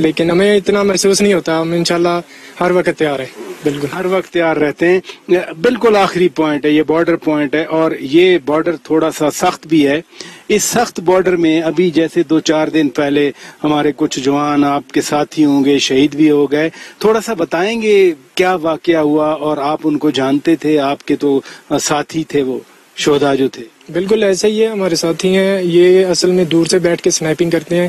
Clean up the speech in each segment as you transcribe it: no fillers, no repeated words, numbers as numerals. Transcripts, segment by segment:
لیکن ہمیں اتنا محسوس نہیں ہوتا. ہم انشاءاللہ ہر وقت تیار ہیں. بالکل ہر وقت تیار رہتے ہیں. بالکل آخری پوائنٹ ہے یہ بارڈر پوائنٹ ہے, اور یہ بارڈر تھوڑا سا سخت بھی ہے. اس سخت بارڈر میں ابھی جیسے 2-4 دن پہلے ہمارے کچھ جوان آپ کے ساتھی ہوں گے, شہید بھی ہو گئے. تھوڑا سا بتائیں گے کیا واقعہ ہوا, اور آپ ان کو جانتے تھے, آپ کے تو ساتھی تھے وہ شہدا جو تھے؟ بالکل ایسا ہی ہے, ہمارے ساتھی ہیں. یہ اصل میں دور سے بیٹھ کے سنیپنگ کرتے ہیں,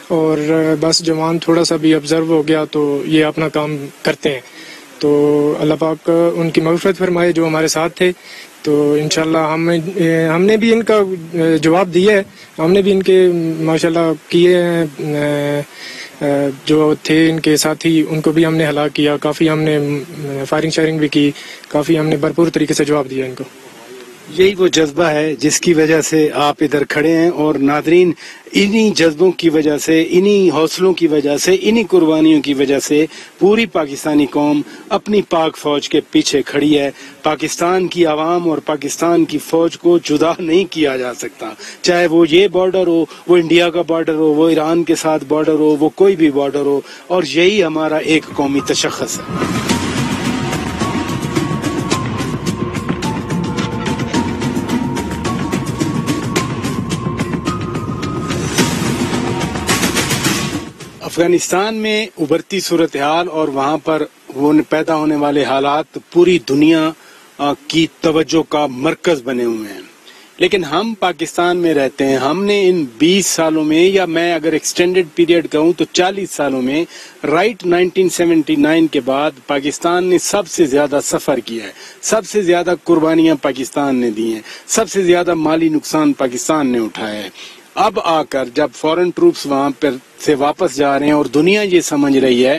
اور بس جوان تھوڑا سا بھی آبزرو ہو گیا تو یہ اپنا کام کرتے ہیں. تو اللہ پاک ان کی مغفرت فرمائے جو ہمارے ساتھ تھے. تو انشاءاللہ ہم نے بھی ان کا جواب دیا ہے. ہم نے بھی ان کے ماشاءاللہ کیے ہیں, جو تھے ان کے ساتھی ان کو بھی ہم نے ہلاک کیا. کافی ہم نے فائرنگ شیئرنگ بھی کی, کافی ہم نے بھرپور طریقے سے جواب دیا ان کو. یہی وہ جذبہ ہے جس کی وجہ سے آپ ادھر کھڑے ہیں. اور ناظرین, انہی جذبوں کی وجہ سے, انہی حوصلوں کی وجہ سے, انہی قربانیوں کی وجہ سے پوری پاکستانی قوم اپنی پاک فوج کے پیچھے کھڑی ہے. پاکستان کی عوام اور پاکستان کی فوج کو جدا نہیں کیا جا سکتا, چاہے وہ یہ بارڈر ہو, وہ انڈیا کا بارڈر ہو, وہ ایران کے ساتھ بارڈر ہو, وہ کوئی بھی بارڈر ہو. اور یہی ہمارا ایک قومی تشخص ہے. افغانستان میں ابھرتی صورتحال اور وہاں پر پیدا ہونے والے حالات پوری دنیا کی توجہ کا مرکز بنے ہوئے ہیں. لیکن ہم پاکستان میں رہتے ہیں. ہم نے ان 20 سالوں میں, یا میں اگر ایکسٹینڈڈ پیریڈ کہوں تو 40 سالوں میں, رائٹ 1979 کے بعد پاکستان نے سب سے زیادہ سفر کیا ہے, سب سے زیادہ قربانیاں پاکستان نے دی ہیں, سب سے زیادہ مالی نقصان پاکستان نے اٹھایا ہے. اب آ کر جب فورن ٹروپس وہاں پر سے واپس جا رہے ہیں اور دنیا یہ سمجھ رہی ہے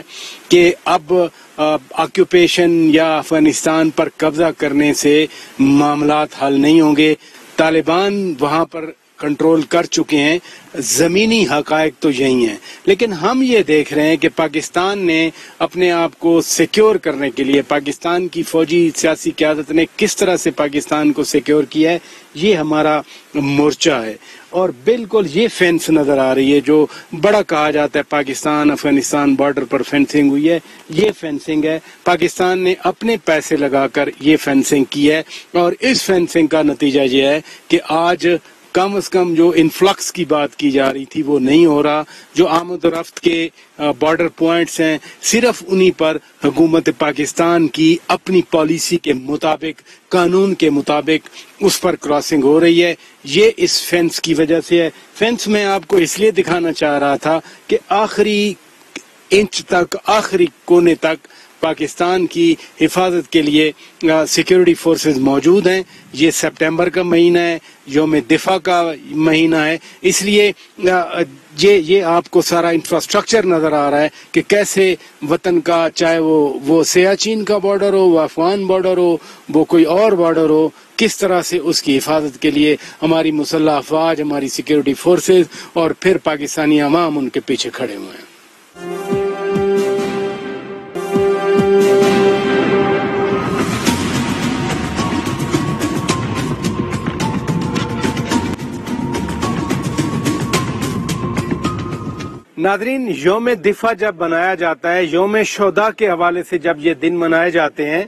کہ اب آکیوپیشن یا افغانستان پر قبضہ کرنے سے معاملات حل نہیں ہوں گے, طالبان وہاں پر کنٹرول کر چکے ہیں, زمینی حقائق تو یہی ہیں. لیکن ہم یہ دیکھ رہے ہیں کہ پاکستان نے اپنے آپ کو سیکیور کرنے کے لیے, پاکستان کی فوجی سیاسی قیادت نے کس طرح سے پاکستان کو سیکیور کیا ہے, یہ ہمارا مورچہ ہے. اور بالکل یہ فینس نظر آ رہی ہے جو بڑا کہا جاتا ہے پاکستان افغانستان بارڈر پر فینسنگ ہوئی ہے, یہ فینسنگ ہے. پاکستان نے اپنے پیسے لگا کر یہ فینسنگ کی ہے, اور اس فینسنگ کا نتیجہ یہ ہے کہ آج کم از کم جو انفلکس کی بات کی جا رہی تھی وہ نہیں ہو رہا. جو آمد و رفت کے بارڈر پوائنٹس ہیں, صرف انہی پر حکومت پاکستان کی اپنی پالیسی کے مطابق, قانون کے مطابق اس پر کراسنگ ہو رہی ہے. یہ اس فینس کی وجہ سے ہے. فینس میں آپ کو اس لیے دکھانا چاہ رہا تھا کہ آخری انچ تک, آخری کونے تک پاکستان کی حفاظت کے لیے سیکیورٹی فورسز موجود ہیں. یہ سپٹمبر کا مہینہ ہے, یوم دفاع کا مہینہ ہے, اس لیے یہ آپ کو سارا انفراسٹرکچر نظر آ رہا ہے کہ کیسے وطن کا, چاہے وہ سیاچین کا بارڈر ہو, وہ افغان بارڈر ہو, وہ کوئی اور بارڈر ہو, کس طرح سے اس کی حفاظت کے لیے ہماری مسلح افواج, ہماری سیکیورٹی فورسز اور پھر پاکستانی عوام ان کے پیچھے کھڑے ہوئے ہیں. ناظرین, یوم دفاع جب منایا جاتا ہے, یوم شہداء کے حوالے سے جب یہ دن منائے جاتے ہیں,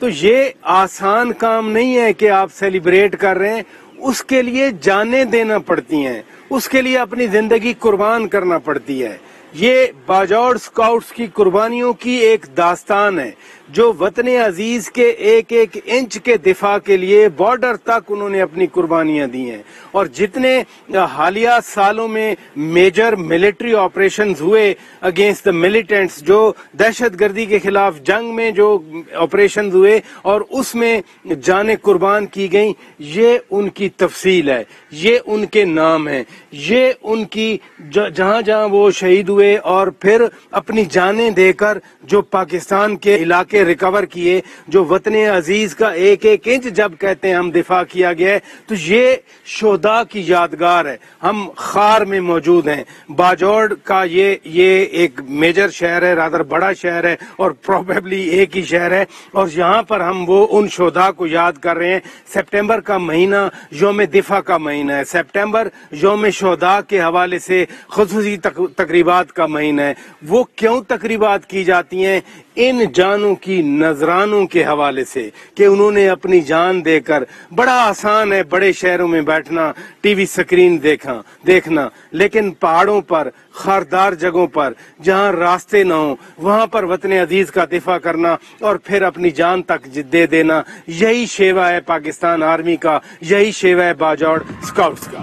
تو یہ آسان کام نہیں ہے کہ آپ سیلیبریٹ کر رہے ہیں. اس کے لیے جانیں دینا پڑتی ہیں, اس کے لیے اپنی زندگی قربان کرنا پڑتی ہے. یہ باجوڑ سکاؤٹس کی قربانیوں کی ایک داستان ہے, جو وطن عزیز کے ایک ایک انچ کے دفاع کے لیے بارڈر تک انہوں نے اپنی قربانیاں دی ہیں. اور جتنے حالیہ سالوں میں میجر ملٹری آپریشنز ہوئے اگینسٹ دا ملیٹنٹس, جو دہشت گردی کے خلاف جنگ میں جو آپریشنز ہوئے اور اس میں جانیں قربان کی گئیں, یہ ان کی تفصیل ہے, یہ ان کے نام ہیں, یہ ان کی جہاں جہاں وہ شہید ہوئے اور پھر اپنی جانیں دے کر جو پاکستان کے علاقے کے ریکور کیے, جو وطن عزیز کا ایک ایک انچ جب کہتے ہیں ہم دفاع کیا گیا ہے, تو یہ شہداء کی یادگار ہے. ہم خار میں موجود ہیں. باجوڑ کا یہ ایک میجر شہر ہے, رادر بڑا شہر ہے, اور پروبیبلی ایک ہی شہر ہے, اور یہاں پر ہم وہ ان شہداء کو یاد کر رہے ہیں. سپٹمبر کا مہینہ یوم دفاع کا مہینہ ہے. سپٹمبر یوم شہداء کے حوالے سے خصوصی تقریبات کا مہینہ ہے. وہ کیوں تقریبات کی جاتی ہیں؟ ان جانوں کی نذرانوں کے حوالے سے کہ انہوں نے اپنی جان دے کر, بڑا آسان ہے بڑے شہروں میں بیٹھنا, ٹی وی سکرین دیکھنا, لیکن پہاڑوں پر, خاردار جگہوں پر جہاں راستے نہ ہوں, وہاں پر وطن عزیز کا دفاع کرنا اور پھر اپنی جان تک دے دینا, یہی شیوا ہے پاکستان آرمی کا, یہی شیوا ہے باجوڑ اسکاؤٹس کا.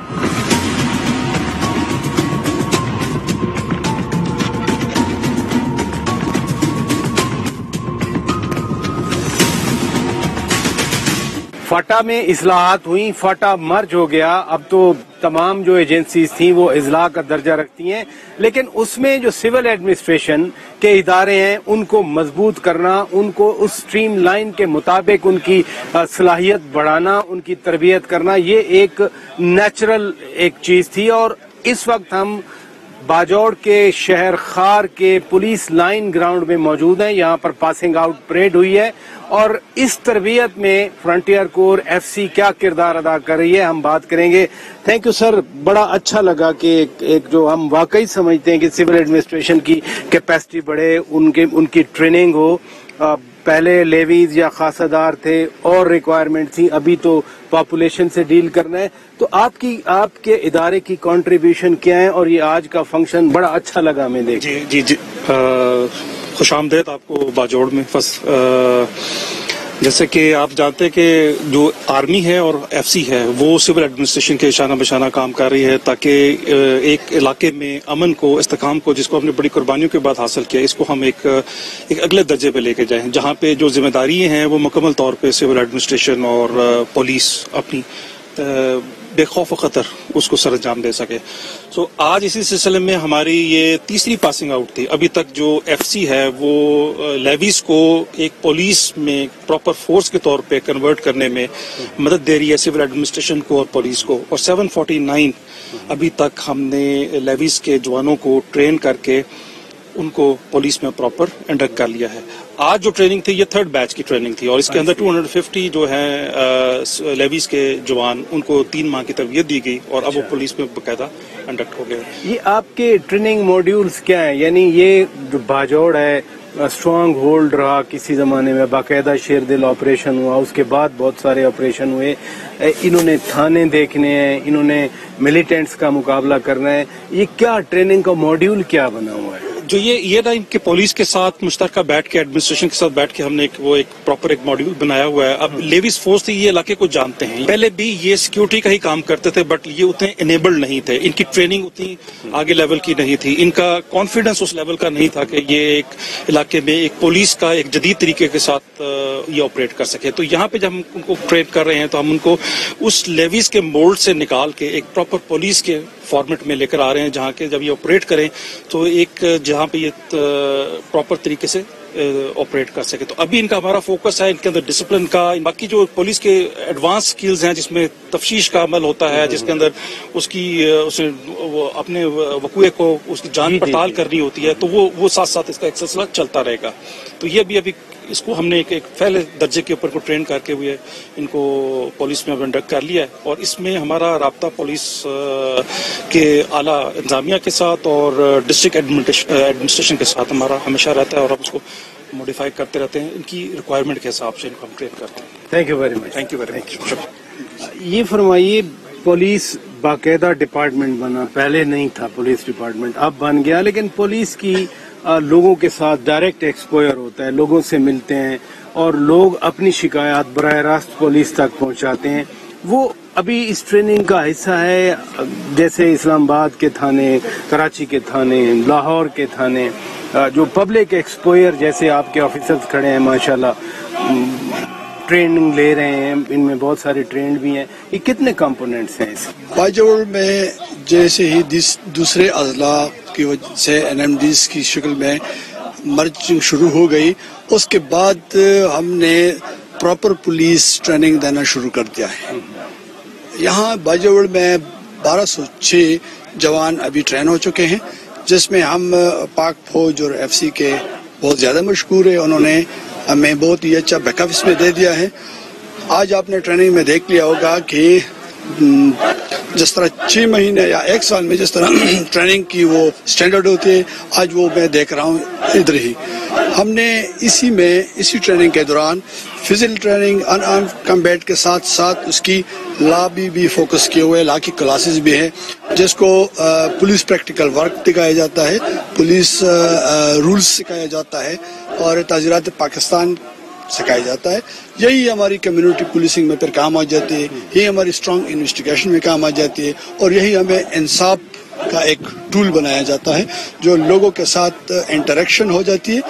فاٹا میں اصلاحات ہوئی, فاٹا مرج ہو گیا. اب تو تمام جو ایجنسیز تھیں وہ اضلاع کا درجہ رکھتی ہیں, لیکن اس میں جو سول ایڈمنسٹریشن کے ادارے ہیں ان کو مضبوط کرنا, ان کو اس سٹریم لائن کے مطابق ان کی صلاحیت بڑھانا, ان کی تربیت کرنا, یہ ایک نیچرل ایک چیز تھی. اور اس وقت ہم باجوڑ کے شہر خار کے پولیس لائن گراؤنڈ میں موجود ہیں. یہاں پر پاسنگ آؤٹ پریڈ ہوئی ہے, اور اس تربیت میں فرنٹیئر کور ایف سی کیا کردار ادا کر رہی ہے ہم بات کریں گے. تھینک یو سر, بڑا اچھا لگا کہ ایک جو ہم واقعی سمجھتے ہیں کہ سول ایڈمنسٹریشن کی کیپیسٹی بڑھے, ان کی ٹریننگ ہو. پہلے لیویز یا خاصہ دار تھے اور ریکوائرمنٹ تھی, ابھی تو پاپولیشن سے ڈیل کرنا ہے. تو آپ کے ادارے کی کنٹریبیوشن کیا ہے, اور یہ آج کا فنکشن بڑا اچھا لگا ہمیں دیکھ. جی خوش آمدید آپ کو باجوڑ میں. جیسے کہ آپ جانتے ہیں کہ جو آرمی ہے اور ایف سی ہے وہ سول ایڈمنسٹریشن کے شانہ بشانہ کام کر رہی ہے, تاکہ ایک علاقے میں امن کو, استحکام کو, جس کو ہم نے بڑی قربانیوں کے بعد حاصل کیا, اس کو ہم ایک اگلے درجے پہ لے کے جائیں, جہاں پہ جو ذمہ داری ہیں وہ مکمل طور پہ سول ایڈمنسٹریشن اور پولیس اپنی بے خوف و خطر اس کو سر انجام دے سکے. سو آج اسی سلسلے میں ہماری یہ تیسری پاسنگ آؤٹ تھی. ابھی تک جو ایف سی ہے وہ لیویز کو ایک پولیس میں پراپر فورس کے طور پہ کنورٹ کرنے میں مدد دے رہی ہے, سول ایڈمنسٹریشن کو اور پولیس کو. اور 749 ابھی تک ہم نے لیویز کے جوانوں کو ٹرین کر کے ان کو پولیس میں پراپر انڈکٹ کر لیا ہے. آج جو ٹریننگ تھی یہ 3rd بیچ کی ٹریننگ تھی, اور اس کے اندر 250 جو ہیں لیویز کے جوان, ان کو 3 ماہ کی تربیت دی گئی, اور اب وہ پولیس میں باقاعدہ انڈکٹ ہو گئے. یہ آپ کے ٹریننگ موڈیولز کیا ہیں؟ یعنی یہ جو باجوڑ ہے اسٹرانگ ہولڈ رہا کسی زمانے میں, باقاعدہ شیر دل آپریشن ہوا, اس کے بعد بہت سارے آپریشن ہوئے, انہوں نے تھانے دیکھنے ہیں, انہوں نے ملیٹنٹس کا مقابلہ کرنا ہے. یہ کیا ٹریننگ کا موڈیول کیا بنا ہوا ہے؟ جو یہ نا کہ پولیس کے ساتھ مشترکہ بیٹھ کے, ایڈمنسٹریشن کے ساتھ بیٹھ کے ہم نے ایک پراپر ایک ماڈیول بنایا ہوا ہے. اب لیویز فورس تھی, یہ علاقے کو جانتے ہیں, پہلے بھی یہ سیکیورٹی کا ہی کام کرتے تھے, بٹ یہ اتنے انیبلڈ نہیں تھے, ان کی ٹریننگ اتنی آگے لیول کی نہیں تھی, ان کا کانفیڈنس اس لیول کا نہیں تھا کہ یہ ایک علاقے میں ایک پولیس کا ایک جدید طریقے کے ساتھ یہ آپریٹ کر سکے. تو یہاں پہ جب ہم ان کو ٹرین کر رہے ہیں تو ہم ان کو اس لیویز کے مولڈ سے نکال کے ایک پراپر پولیس کے فارمیٹ میں لے کر آ رہے ہیں, جہاں کے جب یہ آپریٹ کریں تو ایک جہاں پہ یہ پراپر طریقے سے آپریٹ کر سکے. تو ابھی ان کا ہمارا فوکس ہے ان کے اندر ڈسپلن کا. باقی جو پولیس کے ایڈوانس سکلز ہیں جس میں تفتیش کا عمل ہوتا ہے, جس کے اندر اسے اپنے وقوع کو اس کی جان پڑتال کرنی ہوتی ہے, تو وہ ساتھ ساتھ اس کا ایک سلسلہ چلتا رہے گا. تو یہ ابھی اس کو ہم نے ایک پہلے درجے کے اوپر کو ٹرین کر کے ہوئے ان کو پولیس میں انڈکٹ کر لیا ہے. اور اس میں ہمارا رابطہ پولیس کے اعلیٰ انتظامیہ کے ساتھ اور ڈسٹرکٹ ایڈمنسٹریشن کے ساتھ ہمارا ہمیشہ رہتا ہے, اور ہم اس کو موڈیفائی کرتے رہتے ہیں ان کی ریکوائرمنٹ کے حساب سے ان کو ہم ٹرین کرتے ہیں. Thank you very much. Thank you very much. یہ فرمائیے, پولیس باقاعدہ ڈپارٹمنٹ بنا, پہلے نہیں تھا پولیس ڈپارٹمنٹ, اب بن گیا, لیکن پولیس کی لوگوں کے ساتھ ڈائریکٹ ایکسپوئر ہوتا ہے, لوگوں سے ملتے ہیں اور لوگ اپنی شکایات براہ راست پولیس تک پہنچاتے ہیں. وہ ابھی اس ٹریننگ کا حصہ ہے, جیسے اسلام آباد کے تھانے, کراچی کے تھانے, لاہور کے تھانے, جو پبلک ایکسپوئر جیسے آپ کے آفیسرز کھڑے ہیں ماشاءاللہ, ٹریننگ لے رہے ہیں, ان میں بہت سارے ٹرینڈ بھی ہیں. یہ کتنے کمپوننٹس ہیں اس باجوڑ میں؟ جیسے ہی دوسرے اضلاع کی وجہ سے NMDs کی شکل میں مرچنگ شروع ہو گئی اس کے بعد ہم نے پراپر پولیس ٹریننگ دینا شروع کر دیا ہے. یہاں باجوڑ میں 1206 جوان ابھی ٹرین ہو چکے ہیں، جس میں ہم پاک فوج اور ایف سی کے بہت زیادہ مشکور ہے. انہوں نے ہمیں بہت ہی اچھا بیک اپ اس میں دے دیا ہے. آج آپ نے ٹریننگ میں دیکھ لیا ہوگا کہ جس طرح 6 مہینے یا 1 سال میں جس طرح ٹریننگ کی وہ سٹینڈرڈ ہوتی ہے، آج وہ میں دیکھ رہا ہوں ادھر ہی. ہم نے اسی ٹریننگ کے دوران فزیکل ٹریننگ ان آرمڈ کمبیٹ کے ساتھ ساتھ اس کی لا بھی فوکس کیے ہوئے، لا کی کلاسز بھی ہیں جس کو پولیس پریکٹیکل ورک دکھایا جاتا ہے، پولیس رولز سکھایا جاتا ہے اور تعزیرات پاکستان سکھایا جاتا ہے. یہی ہماری کمیونٹی پولیسنگ میں پھر کام آ جاتی ہے، یہی ہماری اسٹرانگ انویسٹیگیشن میں کام آ جاتی ہے، اور یہی ہمیں انصاف کا ایک ٹول بنایا جاتا ہے جو لوگوں کے ساتھ انٹریکشن ہو جاتی ہے.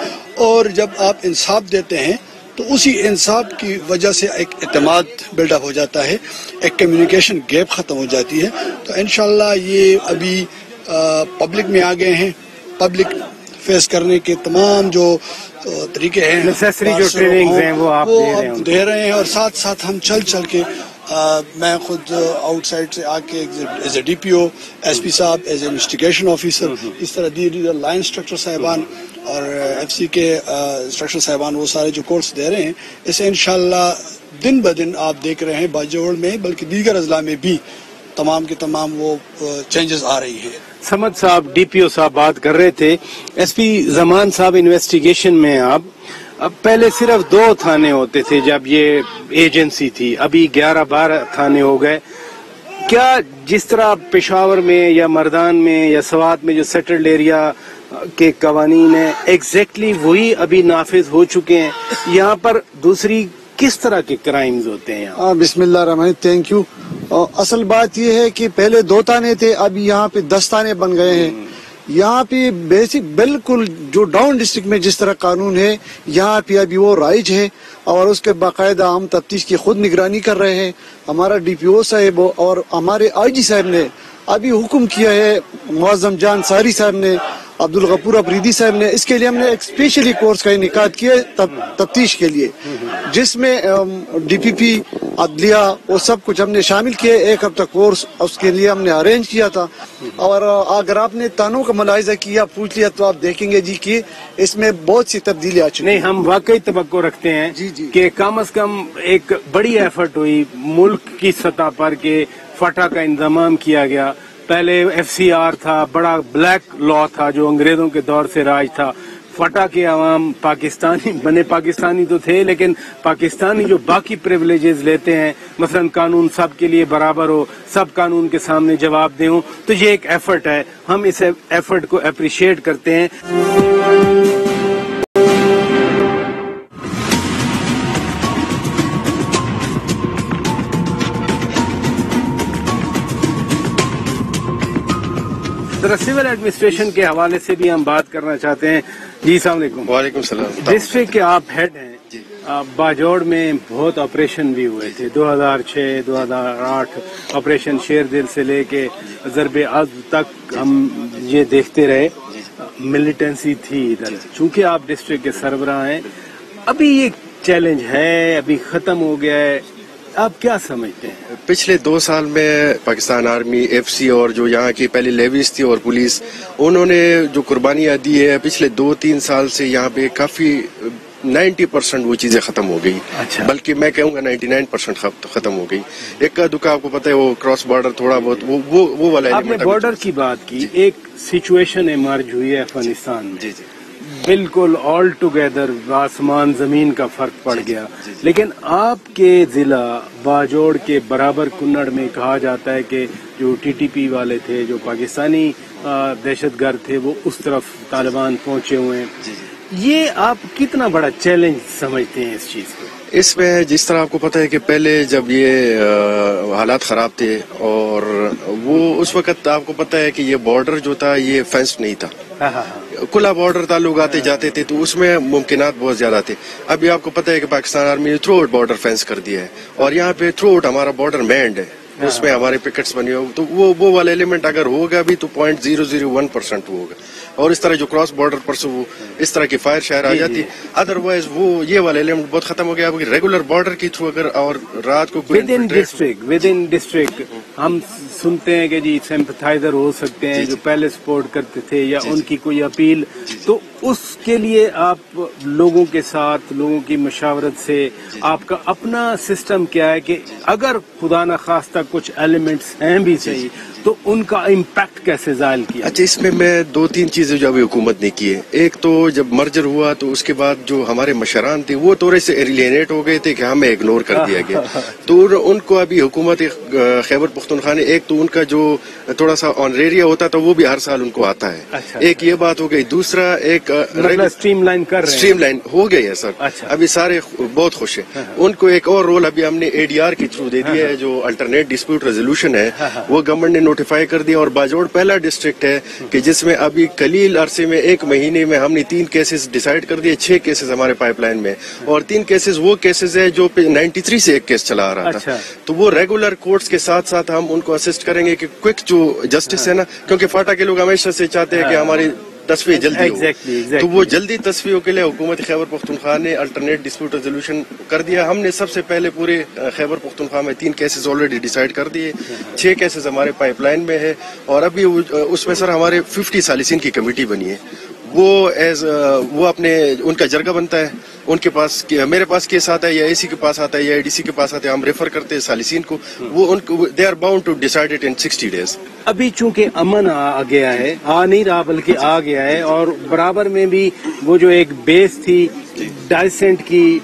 اور جب آپ انصاف دیتے ہیں تو اسی انصاف کی وجہ سے ایک اعتماد بلڈ اپ ہو جاتا ہے، ایک کمیونیکیشن گیپ ختم ہو جاتی ہے. تو انشاءاللہ یہ ابھی پبلک میں آ گئے ہیں. پبلک فیس کرنے کے تمام جو طریقے ہیں، نیسیسری جو ٹریننگز ہیں وہ آپ دے رہے ہیں. اور ساتھ ساتھ ہم چل کے میں خود آؤٹ سائڈ سے آ کے as a D P O, S P صاحب، ایز اے انویسٹیگیشن آفیسر، اس طرح لائن انسٹرکٹر صاحبان اور ایف سی کے انسٹرکٹر صاحبان وہ سارے جو کورس دے رہے ہیں، اسے انشاءاللہ دن بدن آپ دیکھ رہے ہیں باجوڑ میں بلکہ دیگر اضلاع میں بھی تمام کے تمام وہ چینجز آ رہی ہیں. سمد صاحب ڈی پی او صاحب بات کر رہے تھے. ایس پی زمان صاحب انویسٹیگیشن میں اب پہلے صرف 2 تھانے ہوتے تھے جب یہ ایجنسی تھی، ابھی 11-12 تھانے ہو گئے. کیا جس طرح پشاور میں یا مردان میں یا سوات میں جو سیٹلڈ ایریا کے قوانین ہیں ایگزیکٹلی وہی ابھی نافذ ہو چکے ہیں؟ یہاں پر دوسری کس طرح کے کرائمز ہوتے ہیں یہاں؟ بسم اللہ الرحمن، تھینک یو. اصل بات یہ ہے کہ پہلے 2 تانے تھے، ابھی یہاں پہ 10 تانے بن گئے ہیں. یہاں پہ بیسک بالکل جو ڈاؤن ڈسٹرکٹ میں جس طرح قانون ہے یہاں پہ ابھی وہ رائج ہے، اور اس کے باقاعدہ ہم تفتیش کی خود نگرانی کر رہے ہیں. ہمارا ڈی پی او صاحب اور ہمارے آئی جی صاحب نے ابھی حکم کیا ہے، معظم جان ساری صاحب نے، عبدالغفور افریدی صاحب نے، اس کے لیے ہم نے ایک اسپیشلی کورس کا انعقاد کیا تفتیش کے لیے، جس میں ڈی پی پی، عدلیہ وہ سب کچھ ہم نے شامل کیے. 1 ہفتہ کورس اس کے لیے ہم نے ارینج کیا تھا. اور اگر آپ نے تانوں کا ملاحظہ کیا پوچھ لیا تو آپ دیکھیں گے جی کہ اس میں بہت سی تبدیلی آ چکی. نہیں، ہم واقعی توقع رکھتے ہیں کہ کم از کم ایک بڑی ایفرٹ ہوئی ملک کی سطح پر کہ فتح کا انضمام کیا گیا. پہلے ایف سی آر تھا، بڑا بلیک لا تھا جو انگریزوں کے دور سے راج تھا. فتح کے عوام پاکستانی بنے، پاکستانی تو تھے لیکن پاکستانی جو باقی پریولیجز لیتے ہیں، مثلا قانون سب کے لیے برابر ہو، سب قانون کے سامنے جواب دیں ہوں، تو یہ ایک ایفرٹ ہے. ہم اس ایفرٹ کو اپریشیٹ کرتے ہیں. سول ایڈمنسٹریشن کے حوالے سے بھی ہم بات کرنا چاہتے ہیں. جی السلام علیکم. وعلیکم السلام. ڈسٹرکٹ کے آپ ہیڈ ہیں. باجوڑ میں بہت آپریشن بھی ہوئے تھے، 2006 2008 آپریشن شیر دل سے لے کے ضرب عزم تک ہم یہ دیکھتے رہے. ملیٹنسی تھی ادھر. چونکہ آپ ڈسٹرکٹ کے سربراہ ہیں، ابھی یہ چیلنج ہے، ابھی ختم ہو گیا ہے، آپ کیا سمجھتے ہیں؟ پچھلے 2 سال میں پاکستان آرمی، ایف سی اور جو یہاں کی پہلی لیویز تھی اور پولیس، انہوں نے جو قربانیاں دی ہے پچھلے 2-3 سال سے یہاں پہ کافی 90% وہ چیزیں ختم ہو گئی. بلکہ میں کہوں گا 99% ختم ہو گئی. ایک کا دکھا آپ کو پتہ ہے وہ کراس بارڈر تھوڑا بہت وہ والا آپ نے بارڈر کی بات کی. ایک سچویشن ایمرج ہوئی ہے افغانستان میں، بالکل آل ٹوگیدر آسمان زمین کا فرق پڑ گیا. لیکن آپ کے ضلع باجوڑ کے برابر کنڑ میں کہا جاتا ہے کہ جو ٹی ٹی پی والے تھے، جو پاکستانی دہشت گرد تھے، وہ اس طرف طالبان پہنچے ہوئے ہیں. یہ آپ کتنا بڑا چیلنج سمجھتے ہیں اس چیز کو؟ اس میں جس طرح آپ کو پتہ ہے کہ پہلے جب یہ حالات خراب تھے اور وہ اس وقت آپ کو پتہ ہے کہ یہ بارڈر جو تھا یہ فینس نہیں تھا، کھلا بارڈر تھا، لوگ آتے جاتے تھے، تو اس میں ممکنات بہت زیادہ تھے. ابھی آپ کو پتہ ہے کہ پاکستان آرمی نے تھرو آؤٹ بارڈر فینس کر دیا ہے اور یہاں پہ تھرو آؤٹ ہمارا بارڈر مینڈ ہے، اس میں ہمارے پکٹس بنے ہو. تو وہ والا ایلیمنٹ اگر ہوگا بھی تو 0.001% ہوگا. اور اس طرح جو کراس بارڈر پر سے وہ اس طرح کی فائر شائر آ جاتی. ادروائز وہ یہ والا ایلیمنٹ بہت ختم ہو گیا. ریگولر بارڈر کے تھرو اگر اور رات کو ود ان ڈسٹرکٹ ہم سنتے ہیں کہ جی سمپتھائزر ہو سکتے ہیں جو پہلے سپورٹ کرتے تھے یا ان کی کوئی اپیل, تو اس کے لیے آپ لوگوں کے ساتھ لوگوں کی مشاورت سے آپ کا اپنا سسٹم کیا ہے کہ اگر خدا نہ خواستہ کچھ ایلیمنٹس ہیں بھی صحیح تو ان کا امپیکٹ کیسے زائل کیا؟ اچھا, اس میں 2-3 چیزیں جو ابھی حکومت نے کی ہے. ایک تو جب مرجر ہوا تو اس کے بعد جو ہمارے مشران تھے وہ تھوڑے سے ایلینیٹ ہو گئے تھے کہ ہمیں اگنور کر دیا گیا. تو ان کو ابھی حکومت خیبر پختونخوا نے ایک تو ان کا جو تھوڑا سا آنریریا ہوتا تھا وہ بھی ہر سال ان کو آتا ہے. ایک یہ بات ہو گئی. دوسرا ایک اسٹریم لائن ہو گئی ہے سر. ابھی سارے بہت خوش ہیں. ان کو ایک اور رول ابھی ہم نے ADR کے تھرو دے دیا ہے جو الٹرنیٹ ڈسپیوٹ ریزولوشن ہے, وہ گورنمنٹ نے نوٹیفائی کر دیا. اور باجوڑ پہلا ڈسٹرکٹ ہے کہ جس میں ابھی قلیل عرصے میں 1 مہینے میں ہم نے 3 کیسز ڈیسائیڈ کر دیے. 6 کیسز ہمارے پائپ لائن میں, اور 3 کیسز وہ کیسز ہے جو 93 سے ایک کیس چلا آ رہا تھا. تو وہ ریگولر کورٹس کے ساتھ ساتھ ہم ان کو اسسٹ کریں گے کہ کوئک جو جسٹس ہے نا, کیونکہ فاٹا کے لوگ ہمیشہ سے چاہتے ہیں کہ ہماری تصفیہ جلدی ہو. تو وہ جلدی تصفیوں کے لیے حکومت خیبر پختونخوا نے الٹرنیٹ ڈسپیوٹ ریزولوشن کر دیا. ہم نے سب سے پہلے پورے خیبر پختونخوا میں 3 کیسز آلریڈی ڈیسائیڈ کر دیے. 6 کیسز ہمارے پائپ لائن میں ہے, اور ابھی اس میں سر ہمارے 50 سالسین کی کمیٹی بنی ہے. وہ اپنے ان کا جرگہ بنتا ہے. ان کے پاس میرے پاس کیس آتا ہے یا AC کے پاس آتا ہے یا ADC کے پاس آتا ہے, ہم ریفر کرتے ہیں سالسین کو. وہ ان کو they are bound to decide it in 60 days. ابھی چونکہ امن آ گیا ہے, آ نہیں رہا بلکہ آ گیا ہے, اور برابر میں بھی وہ جو ایک بیس تھی ڈائسنٹ کی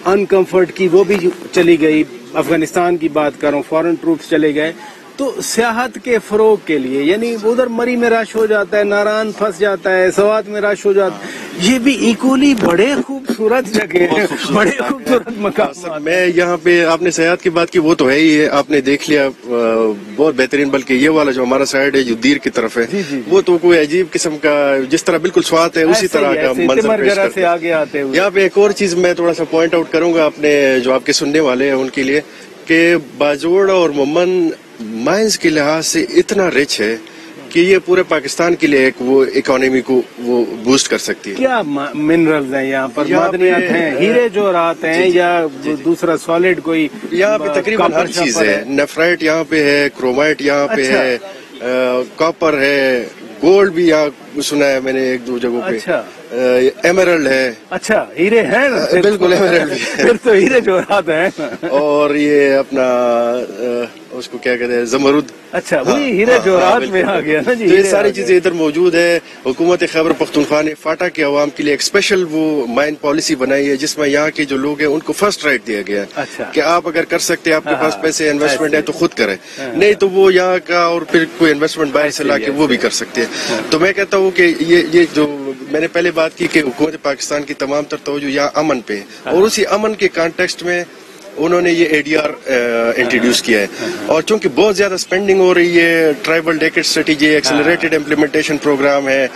انکمفرٹ کی وہ بھی چلی گئی. افغانستان کی بات کر رہا ہوں, فورن ٹروپس چلے گئے. تو سیاحت کے فروغ کے لیے یعنی ادھر مری میں رش ہو جاتا ہے, ناران پھنس جاتا ہے, سوات میں رش ہو جاتا ہے. یہ بھی ایکولی بڑے خوبصورت جگہ ہیں, بڑے خوبصورت مقام. میں یہاں پہ آپ نے سیاحت کی بات کی, وہ تو ہے ہی ہے, آپ نے دیکھ لیا بہت بہترین. بلکہ یہ والا جو ہمارا سائڈ ہے جو دیر کی طرف ہے وہ تو کوئی عجیب قسم کا جس طرح بالکل سوات ہے اسی طرح کا منظر پیش کرتے ہیں. یہاں پہ ایک اور چیز میں تھوڑا سا پوائنٹ آؤٹ کروں گا اپنے جو آپ کے سننے والے ہیں ان کے لیے, کہ باجوڑ اور مومن مائنز کے لحاظ سے اتنا رچ ہے کہ یہ پورے پاکستان کے لیے ایک وہ اکانومی کو وہ بوسٹ کر سکتی ہے. کیا منرلز ہیں یہاں پر؟ معدنیات ہیں, ہیرے جوہرات ہیں یا دوسرا سالڈ کوئی؟ یہاں پہ تقریباً ہر چیز ہے. نیفرائٹ یہاں پہ ہے, کرومائٹ یہاں پہ ہے, کاپر ہے, گولڈ بھی یہاں سنا ہے میں نے 1-2 جگہوں پہ, ایمرلڈ ہے. اچھا, ہیرے ہیں بالکل, ایمرلڈ بھی ہے. پھر تو ہیرے جوہرات ہیں. اور یہ اپنا اس کو کیا کہتے ہیں, زمرد. اچھا, وہی ہیرے جوہرات میں آ گیا نا جی. یہ ساری چیزیں ادھر موجود ہے. حکومت خیبر پختونخوا نے فاٹا کے عوام کے لیے ایک اسپیشل وہ مائن پالیسی بنائی ہے جس میں یہاں کے جو لوگ ہیں ان کو فرسٹ رائٹ دیا گیا ہے کہ آپ اگر کر سکتے ہیں, آپ کے پاس پیسے انویسٹمنٹ ہے تو خود کریں, نہیں تو وہ یہاں کا اور پھر کوئی انویسٹمنٹ باہر سے لا کے وہ بھی کر سکتے ہیں. تو میں کہتا ہوں کہ یہ جو میں نے پہلے بات کی کہ حکومت پاکستان کی تمام تر توجہ یہاں امن پہ, اور اسی امن کے کانٹیکسٹ میں انہوں نے یہ ADR انٹروڈیوس کیا ہے. اور چونکہ بہت زیادہ سپینڈنگ ہو رہی ہے, tribal decade strategy, accelerated implementation programme ہے,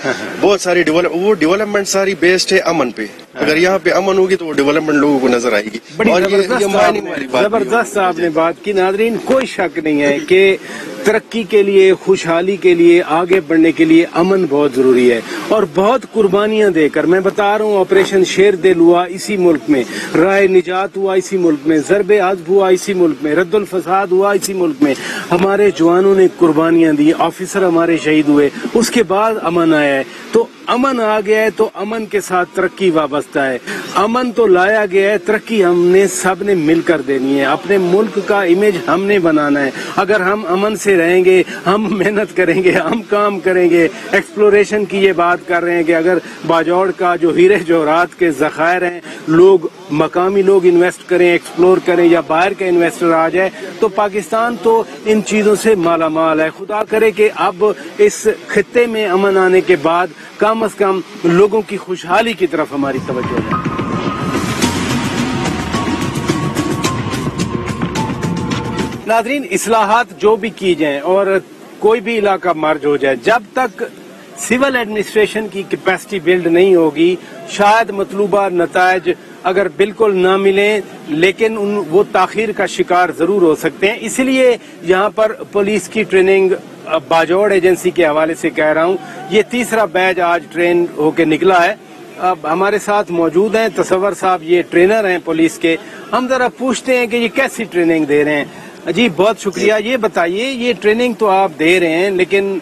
بہت ساری وہ ڈیولپمنٹ ساری بیسڈ ہے امن پہ. اگر یہاں پہ امن ہوگی تو وہ ڈیولپمنٹ لوگوں کو نظر آئے گی. اور زبردست آپ نے بات کی. ناظرین, کوئی شک نہیں ہے کہ ترقی کے لیے, خوشحالی کے لیے, آگے بڑھنے کے لیے امن بہت ضروری ہے, اور بہت قربانیاں دے کر, میں بتا رہا ہوں, آپریشن شیر دل ہوا اسی ملک میں, رائے نجات ہوا اسی ملک میں, ضرب عزب ہوا اسی ملک میں, رد الفساد ہوا اسی ملک میں. ہمارے جوانوں نے قربانیاں دی, آفیسر ہمارے شہید ہوئے, اس کے بعد امن آیا ہے. تو امن آ گیا ہے تو امن کے ساتھ ترقی وابستہ ہے. امن تو لایا گیا ہے, ترقی ہم نے سب نے مل کر دینی ہے. اپنے ملک کا امیج ہم نے بنانا ہے. اگر ہم امن سے رہیں گے, ہم محنت کریں گے, ہم کام کریں گے. ایکسپلوریشن کی یہ بات کر رہے ہیں کہ اگر باجوڑ کا جو ہیرے جوہرات کے ذخائر ہیں, لوگ مقامی لوگ انویسٹ کریں, ایکسپلور کریں, یا باہر کا انویسٹر آ جائے, تو پاکستان تو ان چیزوں سے مالا مال ہے. خدا کرے کہ اب اس خطے میں امن آنے کے بعد کم از کم لوگوں کی خوشحالی کی طرف ہماری توجہ ہے. ناظرین, اصلاحات جو بھی کی جائیں اور کوئی بھی علاقہ مرج ہو جائے, جب تک سول ایڈمنسٹریشن کی کیپیسٹی بلڈ نہیں ہوگی, شاید مطلوبہ نتائج اگر بالکل نہ ملیں لیکن وہ تاخیر کا شکار ضرور ہو سکتے ہیں. اسی لیے یہاں پر پولیس کی ٹریننگ باجوڑ ایجنسی کے حوالے سے کہہ رہا ہوں. یہ تیسرا بیچ آج ٹرین ہو کے نکلا ہے. اب ہمارے ساتھ موجود ہیں تصور صاحب, یہ ٹرینر ہیں پولیس کے. ہم ذرا پوچھتے ہیں کہ یہ کیسی ٹریننگ دے رہے ہیں. جی بہت شکریہ. یہ بتائیے یہ ٹریننگ تو آپ دے رہے ہیں لیکن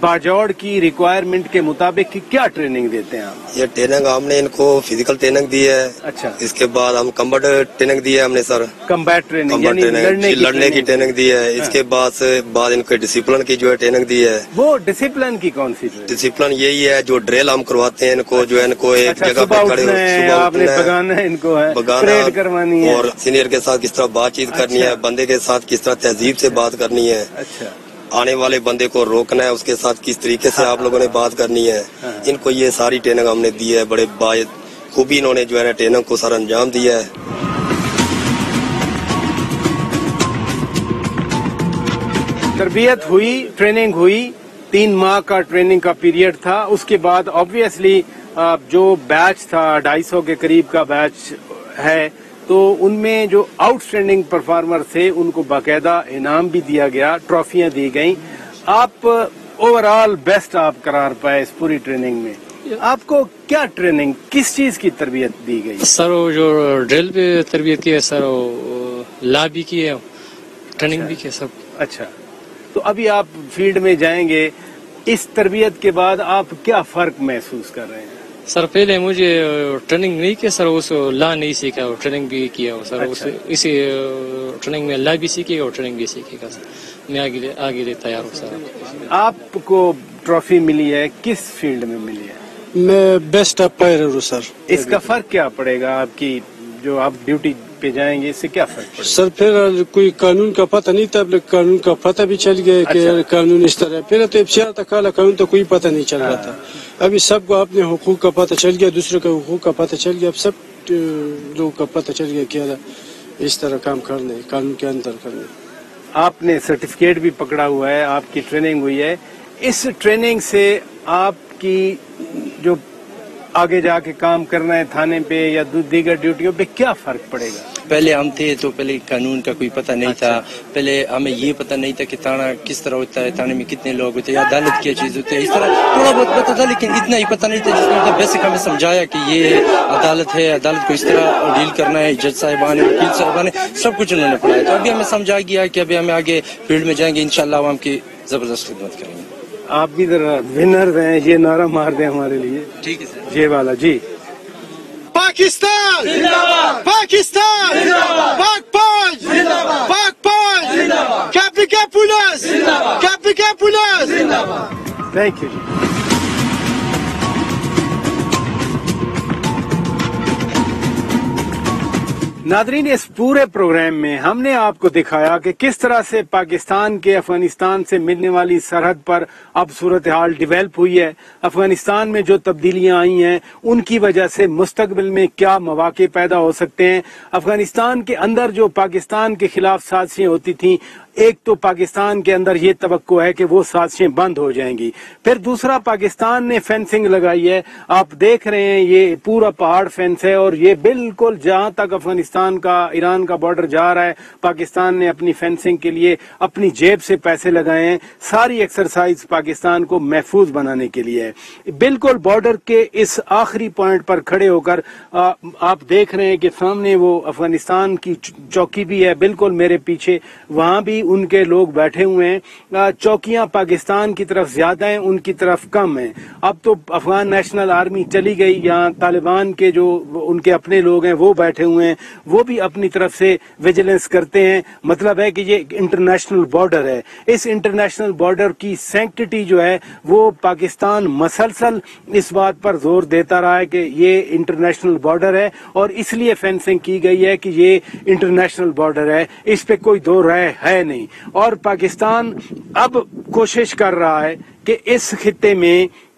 باجوڑ کی ریکوائرمنٹ کے مطابق کیا ٹریننگ دیتے ہیں آپ؟ یہ ٹریننگ ہم نے ان کو فزیکل ٹریننگ دی ہے. اچھا. اس کے بعد ہم کمبٹ ٹریننگ دی ہے ہم نے سر. کمبیٹ ٹریننگ یعنی لڑنے کی ٹریننگ دی ہے. اس کے بعد ان کو ڈسپلن کی جو ہے ٹریننگ دی ہے. وہ ڈسپلن کی کون سی ڈسپلن یہی ہے جو ڈریل ہم کرواتے ہیں ان کو, جو ہے ان کو ایک جگہ پہ کھڑے کروانی ہے اور سینئر کے ساتھ کس طرح بات چیت کرنی ہے, بندے کے ساتھ کس طرح تہذیب سے بات کرنی ہے, آنے والے بندے کو روکنا ہے, اس کے ساتھ کس طریقے سے آپ لوگوں نے بات کرنی ہے. ان کو یہ ساری ٹریننگ ہم نے دی ہے. بڑے خوبی انہوں نے جو ہے نا ٹریننگ کو سر انجام دیا ہے. تربیت ہوئی, ٹریننگ ہوئی, 3 ماہ کا ٹریننگ کا پیریڈ تھا. اس کے بعد آبویسلی جو بیچ تھا 250 کے قریب کا بیچ ہے تو ان میں جو آؤٹ اسٹینڈنگ پرفارمر تھے ان کو باقاعدہ انعام بھی دیا گیا, ٹرافیاں دی گئیں. آپ اوور آل بیسٹ آپ قرار پائے اس پوری ٹریننگ میں. آپ کو کیا ٹریننگ, کس چیز کی تربیت دی گئی؟ سر وہ جو ڈرل پہ تربیت کی ہے سر, لا بھی کی ہے, ٹریننگ بھی کی ہے سب. اچھا, تو ابھی آپ فیلڈ میں جائیں گے, اس تربیت کے بعد آپ کیا فرق محسوس کر رہے ہیں؟ سر پہلے مجھے ٹریننگ نہیں کی سر, اس لا نہیں سیکھا, ٹریننگ بھی کیا سر. اسی ٹریننگ میں لا بھی سیکھے گا اور ٹریننگ بھی سیکھے گا سر. میں آگے لیے تیار ہوں سر. آپ کو ٹرافی ملی ہے, کس فیلڈ میں ملی ہے؟ میں بیسٹ امپائر ہوں سر. اس کا فرق کیا پڑے گا آپ کی جو آپ ڈیوٹی پہ جائیں گے, اس سے کیا فرق پڑے گا؟ سر پھر کوئی قانون کا پتہ نہیں تھا, قانون کا پتہ بھی چل گیا کہ قانون اس طرح. پہلے تو ابتداء تک کالا قانون تو کوئی پتہ نہیں چل رہا تھا. ابھی سب کو اپنے حقوق کا پتہ چل گیا, دوسرے کے حقوق کا پتہ چل گیا. اب سب لوگوں کا پتہ چل گیا کہ اس طرح کام کرنے, قانون کے اندر کرنے. آپ نے سرٹیفکیٹ بھی پکڑا ہوا ہے, آپ کی ٹریننگ ہوئی ہے. اس ٹریننگ سے آپ کی جو آگے جا کے کام کرنا ہے تھانے پہ یا دیگر ڈیوٹیوں پہ, کیا فرق پڑے گا؟ پہلے ہم تھے تو پہلے قانون کا کوئی پتہ نہیں تھا. پہلے ہمیں یہ پتہ نہیں تھا کہ تھانہ کس طرح ہوتا ہے, تھانے میں کتنے لوگ ہوتے ہیں, عدالت کیا چیز ہوتی ہے. اس طرح تھوڑا بہت پتہ تھا لیکن اتنا ہی پتہ نہیں تھا. جس میں بیسک ہمیں سمجھایا کہ یہ عدالت ہے, عدالت کو اس طرح ڈیل کرنا ہے. جج صاحبان ہے, وکیل صاحبان ہے, سب کچھ انہوں نے پڑھایا. تو ابھی ہمیں سمجھا گیا کہ ابھی ہمیں آگے فیلڈ میں جائیں گے, انشاءاللہ عوام کی زبردست خدمت کریں گے. آپ بھی ذرا ونرز ہیں, یہ نعرہ مار دیں ہمارے لیے. ٹھیک ہے سر. یہ والا جی. پاکستان پاکستان پاک فوج پاک فوج کیپیکا پولیس کیپیکا پولیس. تھینک یو جی. ناظرین, اس پورے پروگرام میں ہم نے آپ کو دکھایا کہ کس طرح سے پاکستان کے افغانستان سے ملنے والی سرحد پر اب صورتحال ڈیولپ ہوئی ہے. افغانستان میں جو تبدیلیاں آئی ہیں ان کی وجہ سے مستقبل میں کیا مواقع پیدا ہو سکتے ہیں. افغانستان کے اندر جو پاکستان کے خلاف سازشیں ہوتی تھیں, ایک تو پاکستان کے اندر یہ توقع ہے کہ وہ سازشیں بند ہو جائیں گی. پھر دوسرا, پاکستان نے فینسنگ لگائی ہے. آپ دیکھ رہے ہیں یہ پورا پہاڑ فینس ہے اور یہ بالکل جہاں تک افغانستان کا ایران کا بارڈر جا رہا ہے, پاکستان نے اپنی فینسنگ کے لیے اپنی جیب سے پیسے لگائے ہیں. ساری ایکسرسائز پاکستان کو محفوظ بنانے کے لیے ہے. بالکل بارڈر کے اس آخری پوائنٹ پر کھڑے ہو کر آپ دیکھ رہے ہیں کہ سامنے وہ افغانستان کی چوکی بھی ہے, بالکل میرے پیچھے وہاں بھی ان کے لوگ بیٹھے ہوئے ہیں. چوکیاں پاکستان کی طرف زیادہ ہیں, ان کی طرف کم ہیں. اب تو افغان نیشنل آرمی چلی گئی, یہاں طالبان کے جو ان کے اپنے لوگ ہیں وہ بیٹھے ہوئے ہیں, وہ بھی اپنی طرف سے ویجیلنس کرتے ہیں. مطلب ہے کہ یہ انٹرنیشنل بارڈر ہے. اس انٹرنیشنل بارڈر کی سینکٹیٹی جو ہے وہ پاکستان مسلسل اس بات پر زور دیتا رہا ہے کہ یہ انٹرنیشنل بارڈر ہے اور اس لیے فینسنگ کی گئی ہے کہ یہ انٹرنیشنل بارڈر ہے, اس پہ کوئی دو رائے ہے نہیں. اور پاکستان اب کوشش کر رہا ہے کہ اس خطے میں